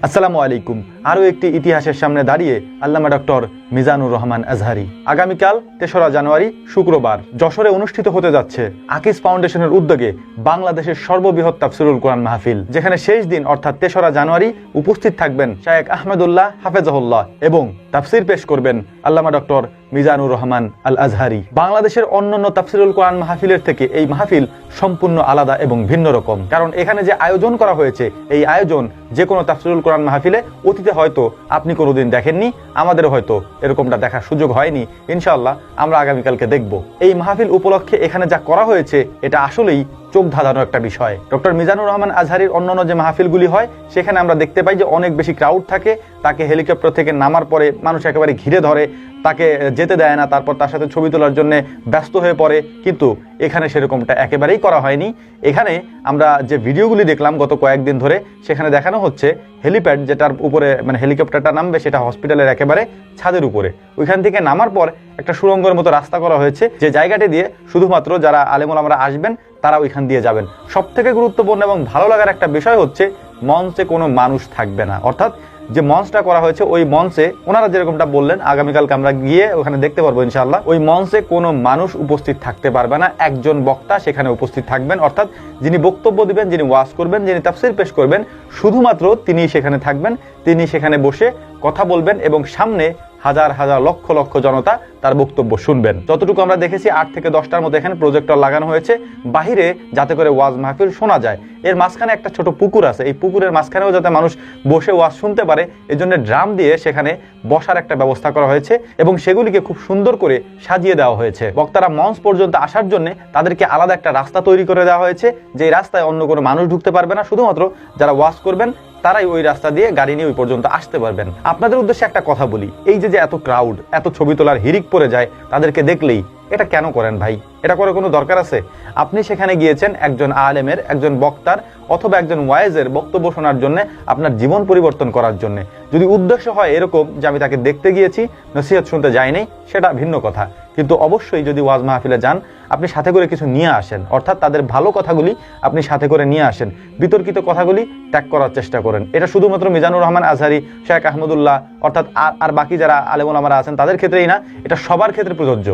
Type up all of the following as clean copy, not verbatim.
আসসালামু আলাইকুম। আরও একটি ইতিহাসের সামনে দাঁড়িয়ে আল্লামা ডক্টর মিজানুর রহমান আজহারী। আগামীকাল ৩রা জানুয়ারি শুক্রবার যশোরে অনুষ্ঠিত হতে যাচ্ছে আকিস ফাউন্ডেশনের উদ্যোগে বাংলাদেশের সর্ববৃহৎ তাফসিরুল কোরআন মাহফিল, যেখানে শেষ দিন অর্থাৎ ৩রা জানুয়ারি উপস্থিত থাকবেন শায়েখ আহমেদুল্লাহ হাফেজাহুল্লাহ এবং তাফসির পেশ করবেন আল্লামা ডক্টর মিজানুর রহমান আল আজহারী। বাংলাদেশের অন্যান্য তাফসিরুল কোরআন মাহফিলের থেকে এই মাহফিল সম্পূর্ণ আলাদা এবং ভিন্ন রকম, কারণ এখানে যে আয়োজন করা হয়েছে এই আয়োজন যে কোনো তাফসিরুল কোরআন মাহফিলে অতীতে হয়তো আপনি কোনোদিন দেখেননি, আমাদেরও হয়তো এরকমটা দেখার সুযোগ হয়নি। ইনশাআল্লাহ আমরা আগামীকালকে দেখব। এই মাহফিল উপলক্ষে এখানে যা করা হয়েছে এটা আসলেই চোখ ধাঁধানো একটা বিষয়। ডক্টর মিজানুর রহমান আজহারীর অন্যান্য যে মাহফিলগুলি হয় সেখানে আমরা দেখতে পাই যে অনেক বেশি ক্রাউড থাকে, তাকে হেলিকপ্টার থেকে নামার পরে মানুষ একেবারে ঘিরে ধরে, তাকে যেতে দেয় না, তারপর তার সাথে ছবি তোলার জন্য ব্যস্ত হয়ে পড়ে। কিন্তু এখানে সেরকমটা একেবারেই করা হয়নি। এখানে আমরা যে ভিডিওগুলি দেখলাম গত কয়েকদিন ধরে, সেখানে দেখানো হচ্ছে হেলিপ্যাড যেটার উপরে মানে হেলিকপ্টারটা নামবে সেটা হসপিটালের একেবারে ছাদের উপরে। ওইখান থেকে নামার পর একটা সুড়ঙ্গের মতো রাস্তা করা হয়েছে, যে জায়গাটি দিয়ে শুধুমাত্র যারা আলেমুল আমরা আসবেন তারা ওইখান দিয়ে যাবেন। সব থেকে গুরুত্বপূর্ণ এবং ভালো লাগার একটা বিষয় হচ্ছে মঞ্চে কোনো মানুষ থাকবে না, অর্থাৎ যে মঞ্চটা করা হয়েছে ওই মঞ্চে ওনারা যেরকমটা বললেন আগামীকালকে আমরা গিয়ে ওখানে দেখতে পারবো ইনশাআল্লাহ, ওই মঞ্চে কোনো মানুষ উপস্থিত থাকতে পারবে না, একজন বক্তা সেখানে উপস্থিত থাকবেন, অর্থাৎ যিনি বক্তব্য দিবেন, যিনি ওয়াজ করবেন, যিনি তাফসির পেশ করবেন, শুধুমাত্র তিনি সেখানে থাকবেন, তিনি সেখানে বসে কথা বলবেন এবং সামনে হাজার হাজার লক্ষ লক্ষ জনতা তার বক্তব্য শুনবেন। যতটুকু আমরা দেখেছি 8 থেকে 10টার মতো এখানে প্রজেক্টর লাগানো হয়েছে বাহিরে, যাতে করে ওয়াজ মাহফিল শোনা যায়। এর মাঝখানে একটা ছোট পুকুর আছে, এই পুকুরের মাঝখানেও যাতে মানুষ বসে ওয়াজ শুনতে পারে এজন্য ড্রাম দিয়ে সেখানে বসার একটা ব্যবস্থা করা হয়েছে এবং সেগুলিকে খুব সুন্দর করে সাজিয়ে দেওয়া হয়েছে। বক্তারা মঞ্চ পর্যন্ত আসার জন্য তাদেরকে আলাদা একটা রাস্তা তৈরি করে দেওয়া হয়েছে, যে রাস্তায় অন্য কোনো মানুষ ঢুকতে পারবে না, শুধুমাত্র যারা ওয়াজ করবেন তারাই ওই রাস্তা দিয়ে গাড়ি নিয়ে ওই পর্যন্ত আসতে পারবেন। আপনাদের উদ্দেশ্যে একটা কথা বলি, এই যে এত ক্রাউড, এত ছবি তোলার হিরিক পড়ে যায় তাদেরকে দেখলেই, এটা কেন করেন ভাই? এটা করে কোনো দরকার আছে? আপনি সেখানে গিয়েছেন একজন আলেমের, একজন বক্তার অথবা একজন ওয়াইজের বক্তব্য শোনার জন্য, আপনার জীবন পরিবর্তন করার জন্য। যদি উদ্দেশ্য হয় এরকম যে আমি তাকে দেখতে গিয়েছি, নসিহত শুনতে যাইনি, সেটা ভিন্ন কথা। কিন্তু অবশ্যই যদি ওয়াজ মাহফিলে যান আপনি সাথে করে কিছু নিয়ে আসেন, অর্থাৎ তাদের ভালো কথাগুলি আপনি সাথে করে নিয়ে আসেন, বিতর্কিত কথাগুলি ত্যাগ করার চেষ্টা করেন। এটা শুধুমাত্র মিজানুর রহমান আজহারী, শায়েখ আহমদুল্লাহ অর্থাৎ আর বাকি যারা আলেমুল আমরা আছেন তাদের ক্ষেত্রেই না, এটা সবার ক্ষেত্রে প্রযোজ্য।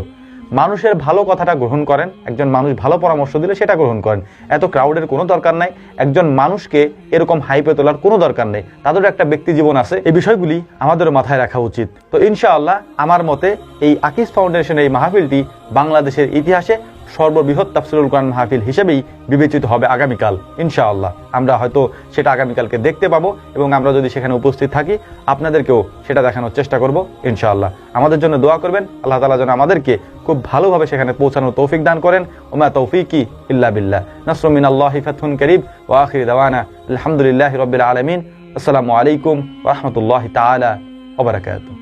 মানুষের ভালো কথাটা গ্রহণ করেন, একজন মানুষ ভালো পরামর্শ দিলে সেটা গ্রহণ করেন। এত ক্রাউডের কোনো দরকার নাই, একজন মানুষকে এরকম হাইপে তোলার কোনো দরকার নেই, তাদের একটা ব্যক্তি জীবন আছে, এই বিষয়গুলি আমাদের মাথায় রাখা উচিত। তো ইনশাআল্লাহ আমার মতে এই আকিস ফাউন্ডেশনের এই মাহফিলটি বাংলাদেশের ইতিহাসে সর্ববৃহৎ তাফসিরুল কোরআন মাহফিল হিসেবেই বিবেচিত হবে আগামীকাল ইনশাআল্লাহ। আমরা হয়তো সেটা আগামীকালকে দেখতে পাবো এবং আমরা যদি সেখানে উপস্থিত থাকি আপনাদেরকেও সেটা দেখানোর চেষ্টা করব ইনশাআল্লাহ। আমাদের জন্য দোয়া করবেন, আল্লাহ তাআলা যেন আমাদেরকে খুব ভালোভাবে সেখানে পৌঁছানোর তৌফিক দান করেন। ওমা তৌফিকি ইল্লা বিল্লাহ। নাসরুম মিনাল্লাহি ফাতহুন কারীব ওয়া আখিরু দাওয়ানা আলহামদুলিল্লাহি রাব্বিল আলামিন। আসসালামু আলাইকুম ওয়া রাহমাতুল্লাহি তাআলা ওয়া বারাকাতুহু।